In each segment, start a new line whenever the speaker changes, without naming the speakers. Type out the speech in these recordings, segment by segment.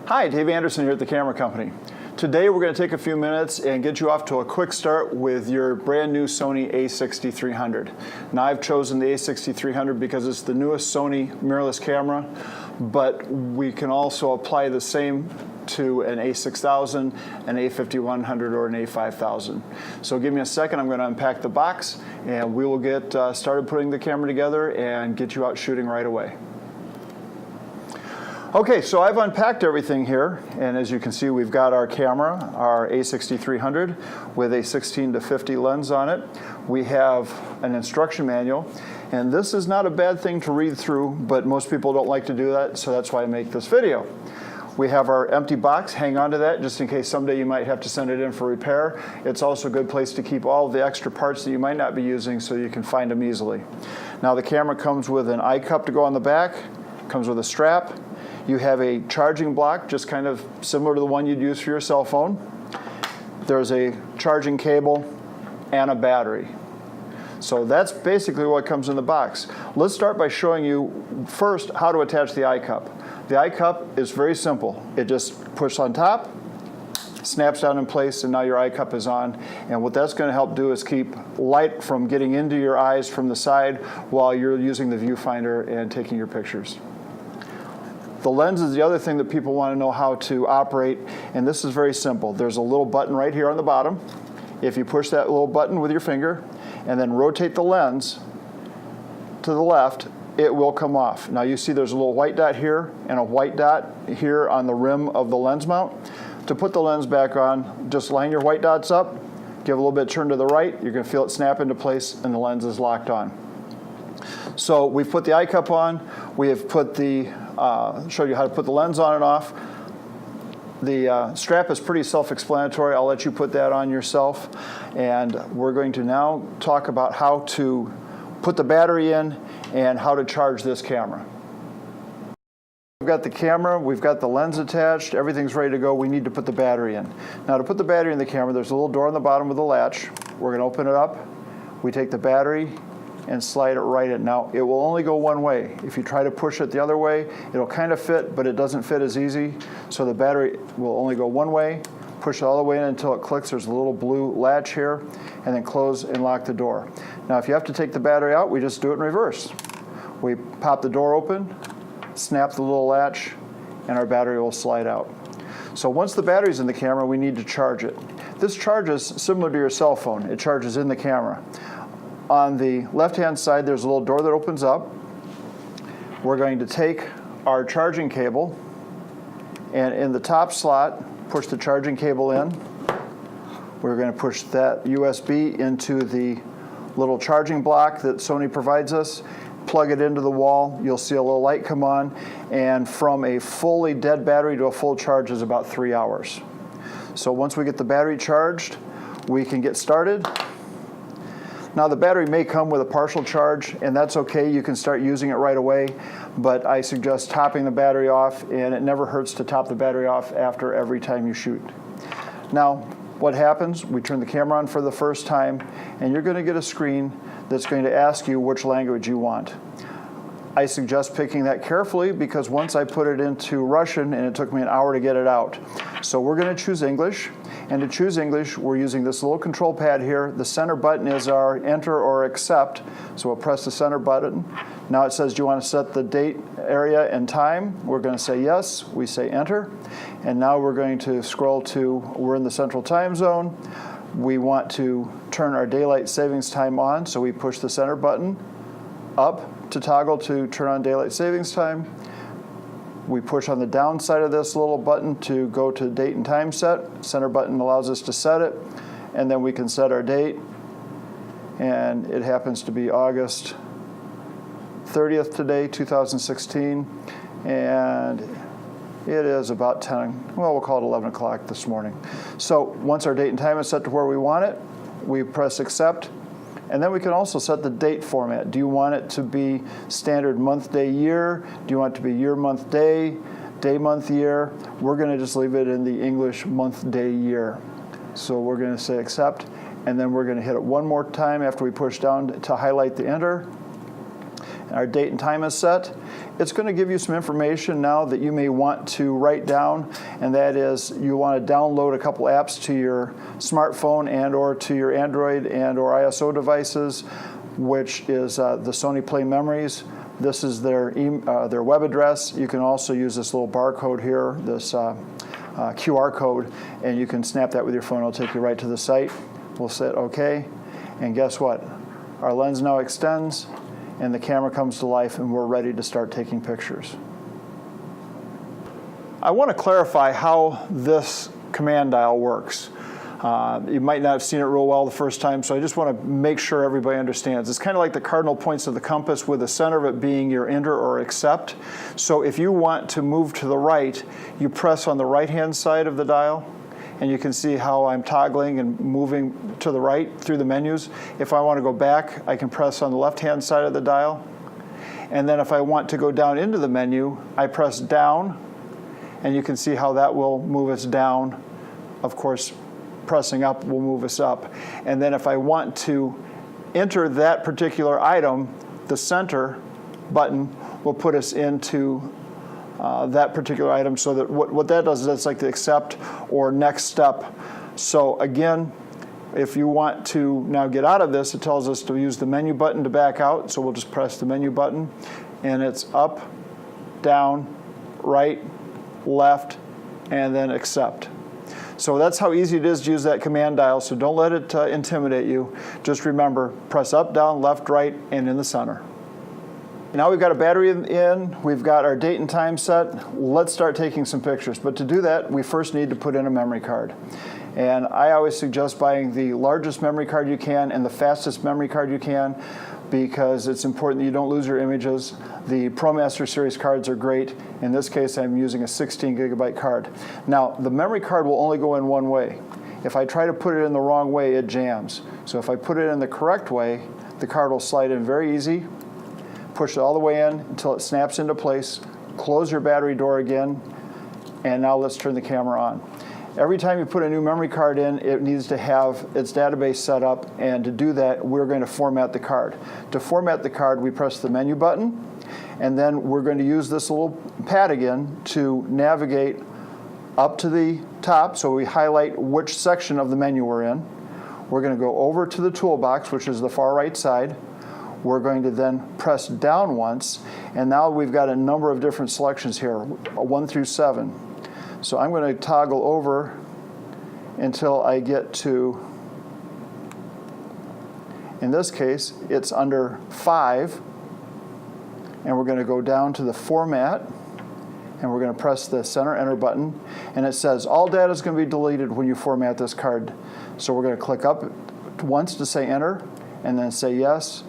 Hi, Dave Anderson here at the Camera Company. Today we're going to take a few minutes and get you off to a quick start with your brand new Sony a6300. Now I've chosen the a6300 because it's the newest Sony mirrorless camera, but we can also apply the same to an a6000, an a5100, or an a5000. So give me a second, I'm going to unpack the box and we will get started putting the camera together and get you out shooting right away. Okay, so I've unpacked everything here, and as you can see, we've got our camera, our a6300 with a 16-50 lens on it. We have an instruction manual, and this is not a bad thing to read through, but most people don't like to do that, so that's why I make this video. We have our empty box. Hang on to that just in case someday you might have to send it in for repair. It's also a good place to keep all of the extra parts that you might not be using so you can find them easily. Now the camera comes with an eye cup to go on the back, comes with a strap. You have a charging block, just kind of similar to the one you'd use for your cell phone. There's a charging cable and a battery. So that's basically what comes in the box. Let's start by showing you first how to attach the eye cup. The eye cup is very simple. It just pushes on top, snaps down in place, and now your eye cup is on. And what that's going to help do is keep light from getting into your eyes from the side while you're using the viewfinder and taking your pictures. The lens is the other thing that people want to know how to operate, and this is very simple. There's a little button right here on the bottom. If you push that little button with your finger and then rotate the lens to the left, it will come off. Now you see there's a little white dot here and a white dot here on the rim of the lens mount. To put the lens back on, just line your white dots up, give a little bit of turn to the right, you're going to feel it snap into place and the lens is locked on. So we've put the eye cup on, we have put the show you how to put the lens on and off. The strap is pretty self-explanatory. I'll let you put that on yourself. And we're going to now talk about how to put the battery in and how to charge this camera. We've got the camera, we've got the lens attached, everything's ready to go. We need to put the battery in. Now to put the battery in the camera, there's a little door on the bottom with a latch. We're going to open it up. We take the battery and slide it right in. Now, it will only go one way. If you try to push it the other way, it'll kind of fit, but it doesn't fit as easy. So the battery will only go one way. Push it all the way in until it clicks. There's a little blue latch here, and then close and lock the door. Now, if you have to take the battery out, we just do it in reverse. We pop the door open, snap the little latch, and our battery will slide out. So once the battery's in the camera, we need to charge it. This charges similar to your cell phone. It charges in the camera. On the left-hand side, there's a little door that opens up. We're going to take our charging cable, and in the top slot, push the charging cable in. We're going to push that USB into the little charging block that Sony provides us, plug it into the wall. You'll see a little light come on, and from a fully dead battery to a full charge is about 3 hours. So once we get the battery charged, we can get started. Now the battery may come with a partial charge, and that's okay. You can start using it right away, but I suggest topping the battery off, and it never hurts to top the battery off after every time you shoot. Now, what happens? We turn the camera on for the first time, and you're going to get a screen that's going to ask you which language you want. I suggest picking that carefully because once I put it into Russian, and it took me an hour to get it out. So we're going to choose English. And to choose English, we're using this little control pad here. The center button is our enter or accept. So we'll press the center button. Now it says, do you want to set the date, area, and time? We're going to say yes. We say enter. And now we're going to scroll to, we're in the central time zone. We want to turn our daylight savings time on. So we push the center button up to toggle to turn on daylight savings time. We push on the down side of this little button to go to date and time set. Center button allows us to set it, and then we can set our date. And it happens to be August 30th today, 2016, and it is about 10, well, we'll call it 11 o'clock this morning. So once our date and time is set to where we want it, we press accept. And then we can also set the date format. Do you want it to be standard month, day, year? Do you want it to be year, month, day, month, year? We're going to just leave it in the English month, day, year. So we're going to say accept, and then we're going to hit it one more time after we push down to highlight the enter. Our date and time is set. It's going to give you some information now that you may want to write down, and that is you want to download a couple apps to your smartphone and or to your Android and or ISO devices, which is the Sony Play Memories. This is their web address. You can also use this little barcode here, this QR code, and you can snap that with your phone. It'll take you right to the site. We'll say OK, and guess what? Our lens now extends, and the camera comes to life, and we're ready to start taking pictures. I want to clarify how this command dial works. You might not have seen it real well the first time, so I just want to make sure everybody understands. It's kind of like the cardinal points of the compass, with the center of it being your enter or accept. So if you want to move to the right, you press on the right-hand side of the dial, and you can see how I'm toggling and moving to the right through the menus. If I want to go back, I can press on the left-hand side of the dial. And then if I want to go down into the menu, I press down, and you can see how that will move us down. Of course, pressing up will move us up. And then if I want to enter that particular item, the center button will put us into that particular item. So that what that does is that's like the accept or next step. So again, if you want to now get out of this, it tells us to use the menu button to back out. So we'll just press the menu button, and it's up, down, right, left, and then accept. So that's how easy it is to use that command dial, so don't let it intimidate you. Just remember, press up, down, left, right, and in the center. Now we've got a battery in, we've got our date and time set. Let's start taking some pictures. But to do that, we first need to put in a memory card. And I always suggest buying the largest memory card you can and the fastest memory card you can, because it's important that you don't lose your images. The ProMaster series cards are great. In this case, I'm using a 16 gigabyte card. Now, the memory card will only go in one way. If I try to put it in the wrong way, it jams. So if I put it in the correct way, the card will slide in very easy. Push it all the way in until it snaps into place. Close your battery door again, and now let's turn the camera on. Every time you put a new memory card in, it needs to have its database set up, and to do that, we're going to format the card. To format the card, we press the menu button, and then we're going to use this little pad again to navigate up to the top, so we highlight which section of the menu we're in. We're going to go over to the toolbox, which is the far right side. We're going to then press down once, and now we've got a number of different selections here, 1 through 7. So I'm going to toggle over until I get to, in this case, it's under 5, and we're going to go down to the format, and we're going to press the center enter button, and it says all data is going to be deleted when you format this card. So we're going to click up once to say enter, and then say yes,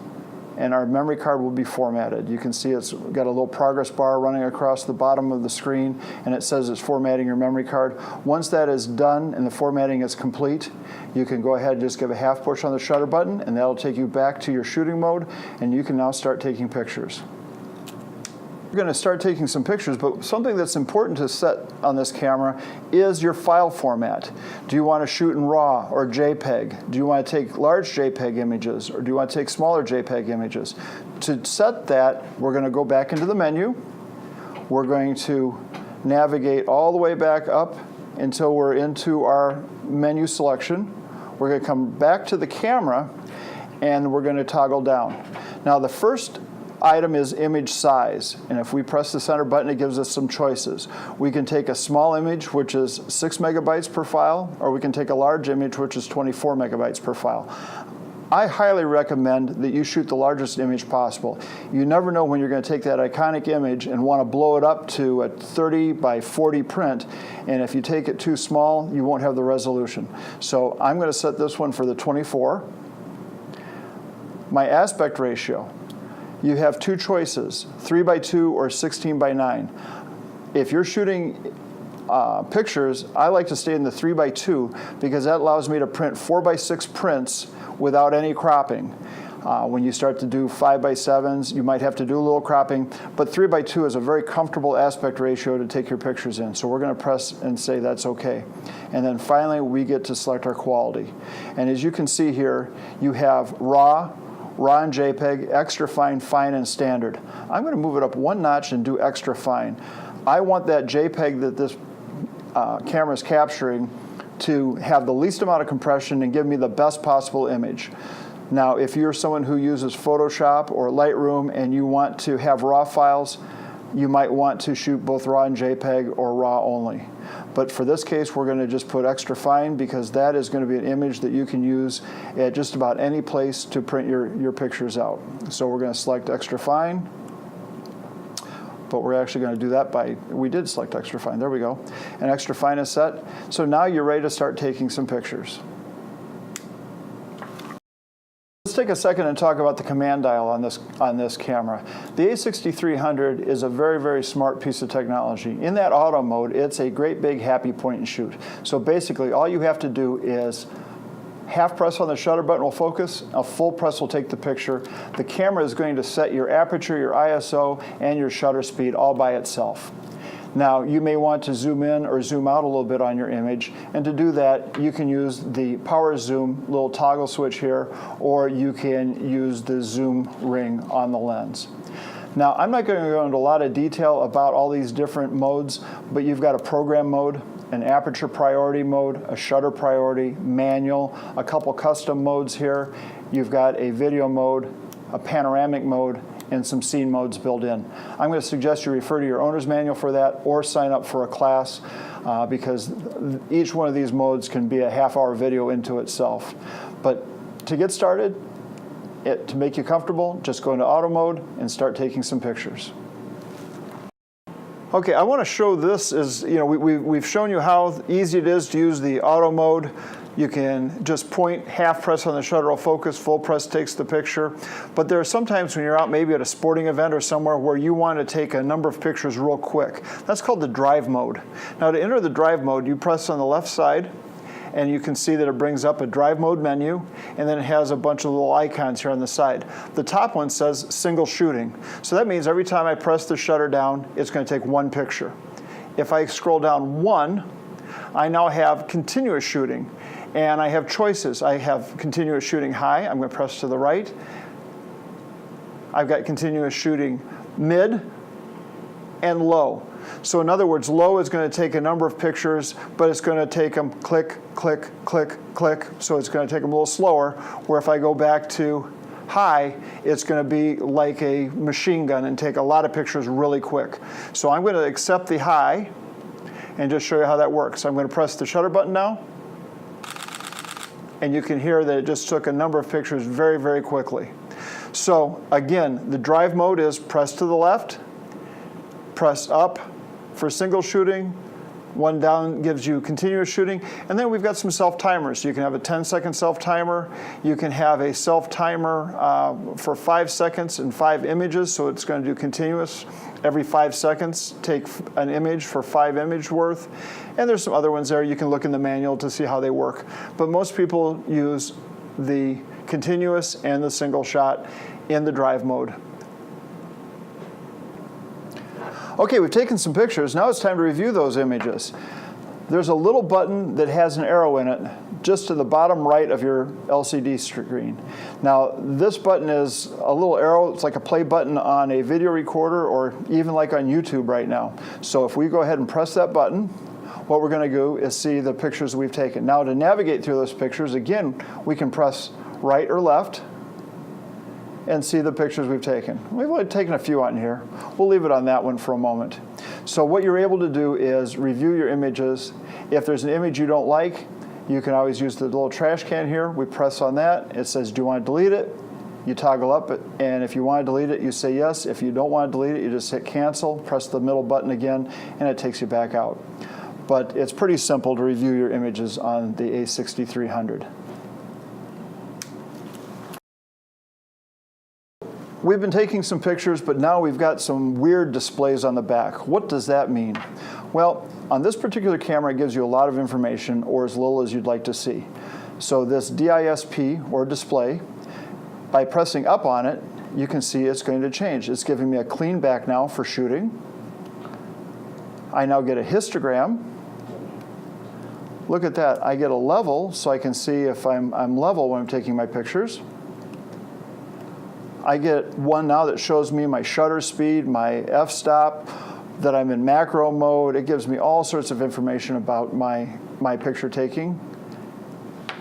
and our memory card will be formatted. You can see it's got a little progress bar running across the bottom of the screen, and it says it's formatting your memory card. Once that is done and the formatting is complete, you can go ahead and just give a half push on the shutter button, and that'll take you back to your shooting mode, and you can now start taking pictures. We're going to start taking some pictures, but something that's important to set on this camera is your file format. Do you want to shoot in RAW or JPEG? Do you want to take large JPEG images, or do you want to take smaller JPEG images? To set that, we're going to go back into the menu. We're going to navigate all the way back up until we're into our menu selection. We're going to come back to the camera, and we're going to toggle down. Now, the first item is image size, and if we press the center button, it gives us some choices. We can take a small image, which is 6 megabytes per file, or we can take a large image, which is 24 megabytes per file. I highly recommend that you shoot the largest image possible. You never know when you're going to take that iconic image and want to blow it up to a 30 by 40 print, and if you take it too small, you won't have the resolution. So I'm going to set this one for the 24. My aspect ratio. You have two choices, 3 by 2 or 16 by 9. If you're shooting pictures, I like to stay in the 3 by 2 because that allows me to print 4 by 6 prints without any cropping. When you start to do 5 by 7s, you might have to do a little cropping, but 3 by 2 is a very comfortable aspect ratio to take your pictures in. So we're going to press and say that's okay. And then finally, we get to select our quality. And as you can see here, you have RAW, RAW and JPEG, extra fine, fine, and standard. I'm going to move it up one notch and do extra fine. I want that JPEG that this camera is capturing to have the least amount of compression and give me the best possible image. Now, if you're someone who uses Photoshop or Lightroom and you want to have RAW files, you might want to shoot both RAW and JPEG or RAW only. But for this case, we're going to just put extra fine because that is going to be an image that you can use at just about any place to print your pictures out. So we're going to select extra fine, but we're actually going to do that we did select extra fine, there we go. And extra fine is set. So now you're ready to start taking some pictures. Let's take a second and talk about the command dial on this camera. The a6300 is a very, very smart piece of technology. In that auto mode, it's a great big happy point and shoot. So basically, all you have to do is half press on the shutter button will focus, a full press will take the picture. The camera is going to set your aperture, your ISO, and your shutter speed all by itself. Now, you may want to zoom in or zoom out a little bit on your image, and to do that, you can use the power zoom little toggle switch here, or you can use the zoom ring on the lens. Now, I'm not going to go into a lot of detail about all these different modes, but you've got a program mode, an aperture priority mode, a shutter priority, manual, a couple custom modes here. You've got a video mode, a panoramic mode, and some scene modes built in. I'm going to suggest you refer to your owner's manual for that or sign up for a class because each one of these modes can be a half-hour video into itself. But to get started, to make you comfortable, just go into auto mode and start taking some pictures. Okay, I want to show this as, we've shown you how easy it is to use the auto mode. You can just point, half press on the shutter will focus, full press takes the picture. But there are some times when you're out maybe at a sporting event or somewhere where you want to take a number of pictures real quick. That's called the drive mode. Now to enter the drive mode, you press on the left side, and you can see that it brings up a drive mode menu, and then it has a bunch of little icons here on the side. The top one says single shooting. So that means every time I press the shutter down, it's going to take one picture. If I scroll down one, I now have continuous shooting. And I have choices. I have continuous shooting high. I'm going to press to the right. I've got continuous shooting mid and low. So in other words, low is going to take a number of pictures, but it's going to take them click, click, click, click. So it's going to take them a little slower, where if I go back to high, it's going to be like a machine gun and take a lot of pictures really quick. So I'm going to accept the high and just show you how that works. I'm going to press the shutter button now. And you can hear that it just took a number of pictures very, very quickly. So again, the drive mode is press to the left, press up for single shooting, one down gives you continuous shooting, and then we've got some self-timers. So you can have a 10-second self-timer, you can have a self-timer for 5 seconds and 5 images, so it's going to do continuous. Every 5 seconds, take an image for 5 image worth. And there's some other ones there. You can look in the manual to see how they work. But most people use the continuous and the single shot in the drive mode. Okay, we've taken some pictures. Now it's time to review those images. There's a little button that has an arrow in it just to the bottom right of your LCD screen. Now, this button is a little arrow. It's like a play button on a video recorder or even like on YouTube right now. So if we go ahead and press that button, what we're going to do is see the pictures we've taken. Now, to navigate through those pictures, again, we can press right or left and see the pictures we've taken. We've only taken a few on here. We'll leave it on that one for a moment. So what you're able to do is review your images. If there's an image you don't like, you can always use the little trash can here. We press on that. It says, do you want to delete it? You toggle up it, and if you want to delete it, you say yes. If you don't want to delete it, you just hit cancel, press the middle button again, and it takes you back out. But it's pretty simple to review your images on the a6300. We've been taking some pictures, but now we've got some weird displays on the back. What does that mean? Well, on this particular camera, it gives you a lot of information, or as little as you'd like to see. So this DISP, or display, by pressing up on it, you can see it's going to change. It's giving me a clean back now for shooting. I now get a histogram. Look at that. I get a level, so I can see if I'm level when I'm taking my pictures. I get one now that shows me my shutter speed, my f-stop, that I'm in macro mode. It gives me all sorts of information about my picture taking.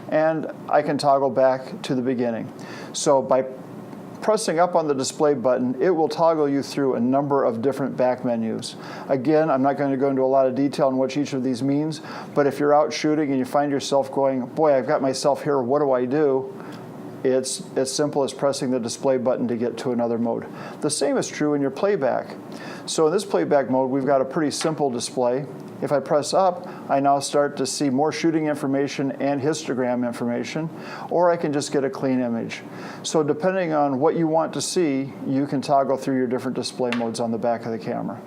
And I can toggle back to the beginning. So by pressing up on the display button, it will toggle you through a number of different back menus. Again, I'm not going to go into a lot of detail on what each of these means, but if you're out shooting and you find yourself going, boy, I've got myself here, what do I do? It's as simple as pressing the display button to get to another mode. The same is true in your playback. So in this playback mode, we've got a pretty simple display. If I press up, I now start to see more shooting information and histogram information, or I can just get a clean image. So depending on what you want to see, you can toggle through your different display modes on the back of the camera.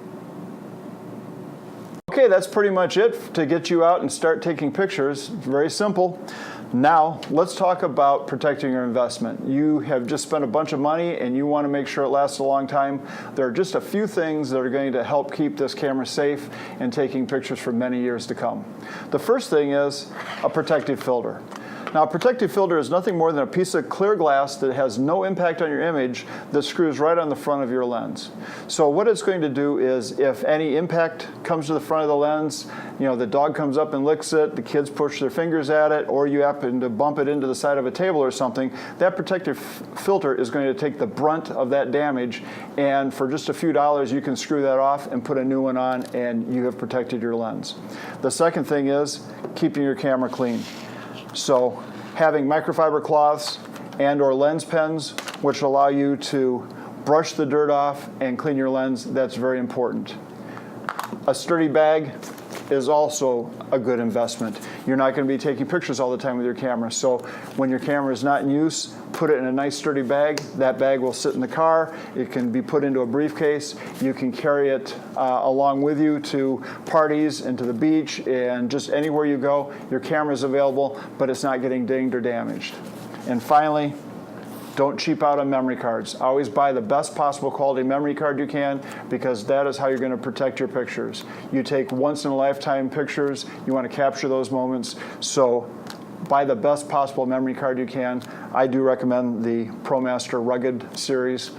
Okay, that's pretty much it to get you out and start taking pictures. Very simple. Now, let's talk about protecting your investment. You have just spent a bunch of money and you want to make sure it lasts a long time. There are just a few things that are going to help keep this camera safe and taking pictures for many years to come. The first thing is a protective filter. Now, a protective filter is nothing more than a piece of clear glass that has no impact on your image that screws right on the front of your lens. So what it's going to do is if any impact comes to the front of the lens, you know, the dog comes up and licks it, the kids push their fingers at it, or you happen to bump it into the side of a table or something, that protective filter is going to take the brunt of that damage, and for just a few dollars you can screw that off and put a new one on and you have protected your lens. The second thing is keeping your camera clean. So having microfiber cloths and or lens pens, which allow you to brush the dirt off and clean your lens, that's very important. A sturdy bag is also a good investment. You're not going to be taking pictures all the time with your camera, so when your camera is not in use, put it in a nice sturdy bag. That bag will sit in the car. It can be put into a briefcase. You can carry it along with you to parties and to the beach and just anywhere you go. Your camera is available, but it's not getting dinged or damaged. And finally, don't cheap out on memory cards. Always buy the best possible quality memory card you can, because that is how you're going to protect your pictures. You take once-in-a-lifetime pictures. You want to capture those moments. So buy the best possible memory card you can. I do recommend the ProMaster Rugged series.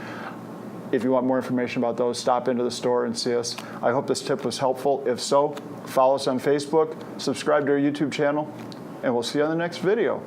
If you want more information about those, stop into the store and see us. I hope this tip was helpful. If so, follow us on Facebook, subscribe to our YouTube channel, and we'll see you on the next video.